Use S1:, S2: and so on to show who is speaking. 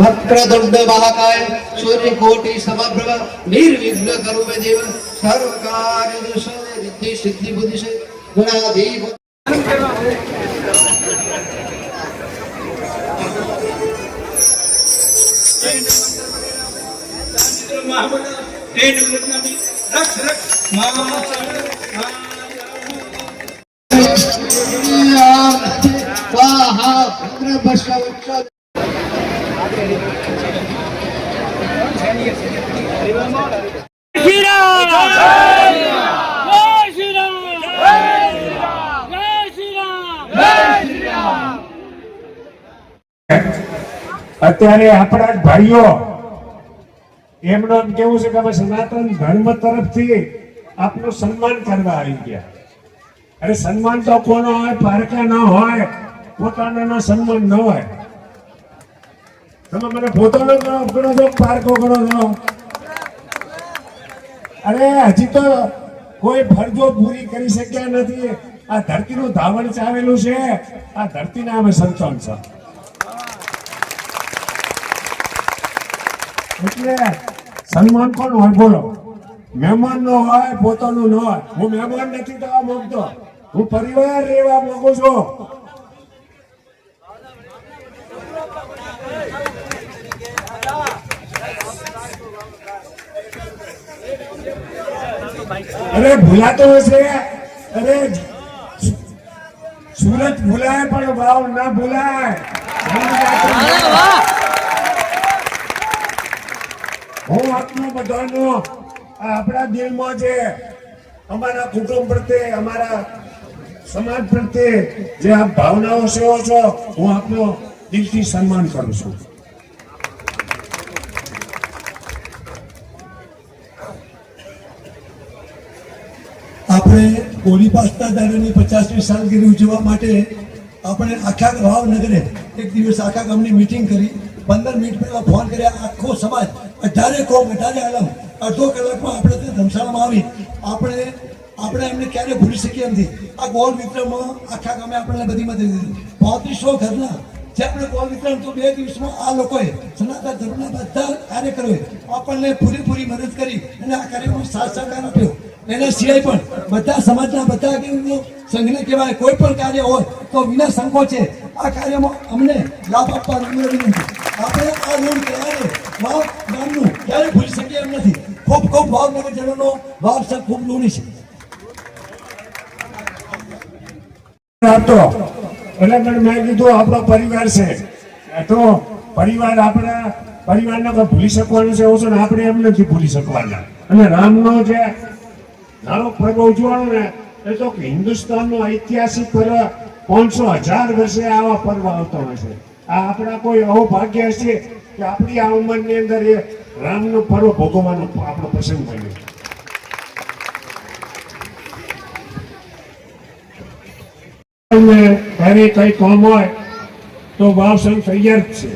S1: वक्रतुंड महाकाय सूर्यकोटि समप्रभ निर्विघ्न करो मे देव सर्व कार्य रिद्धि सिद्धि बुद्धि से गुणाधीन
S2: અત્યારે આપણા ભાઈઓ એમનો એમ કેવું છે કે અમે સનાતન ધર્મ તરફથી આપનું સન્માન કરવા આવી ગયા. અરે સન્માન તો કોનો હોય, પારકા ન હોય, પોતાનો સન્માન ન હોય. તમે મને પોતાનો કરો છો, પારકો કરો છો. અરે હજી તો કોઈ ફરજો પૂરી કરી શક્યા નથી. આ ધરતીનું ધાવણ ચાવેલું છે. આ ધરતીના અમે સંતાન છે. એટલે સન્માન કોણ હોય બોલો? મહેમાન નો હોય, પોતાનું ન હોય. હું મહેમાન નથી થવા માંગતો, હું પરિવાર રહેવા માંગુ છું. અરે ભૂલાતો હશે. અરે સુરત ભૂલાય પણ ભાવ ના ભૂલાય. હું આપનું બધાનું આપણા દિલમાં છે, અમારા કુટુંબ પ્રત્યે, અમારા સમાજ પ્રત્યે જે આપ ભાવનાઓ સેવો છો, હું આપનો દિલથી સન્માન કરું છું.
S3: આપણે કોળી પાસના દાદાની 50મી સાલગીરી ઉજવવા માટે આપણે આખા ભાવનગરે એક દિવસ આખા ગામની મીટિંગ કરી. 15 મિનિટ પહેલા ફોન કર્યા. આખો સમાજ 18 કોમ 18 આલમ અડધો કલાકમાં આપણે ત્યાં ધર્મશાળામાં આવી. આપણે એમને ક્યારે ભૂલી શકીએ નથી. આ ગોળ વિતરણમાં આખા ગામે આપણને બધી મદદ દીધી. 3500 ઘરના જે આપણે ગોળ વિતરણ તો 2 દિવસમાં આ લોકોએ સનાતન ધર્મના બધા કાર્યકરોએ આપણને પૂરેપૂરી મદદ કરી અને આ કાર્યમાં સાથ સહકાર આપ્યો. એના સિવાય પણ બધા સમાજના બધા સંઘને કહેવાય, કોઈ પણ કાર્ય હોય તો વિના સંકોચે આ કાર્યમાં અમને લાભ આપવાની વિનંતી. આપણે આ રોડ કહેવાય વાવ ગામનું ક્યારે ભૂલી શકીએ એમ નથી. ખૂબ ખૂબ ભાવનગરજનોનો ભાવ છે, ખૂબ લોણી છે.
S2: એટલે મેં કીધું આપણો પરિવાર છે, તો પરિવાર આપણા પરિવારને કોઈ ભૂલી શકવાનું છે એવું છે ને, આપણે એમ નથી ભૂલી શકવાના. અને રામનો જે નાનો પર્વ ઉજવવાનો ને એ તો હિન્દુસ્તાનનો ઐતિહાસિક પર્વ 500,000 વર્ષે આવા પર્વ આવતો હોય છે. આ આપણા કોઈ અહોભાગ્ય છે કે આપણી આ ઉંમરની અંદર એ રામનો પર્વ ભોગવવાનો આપણો પસંદ કર્યો. ત્યારે કઈ કામ હોય તો વાવ સંઘ તૈયાર જ છે.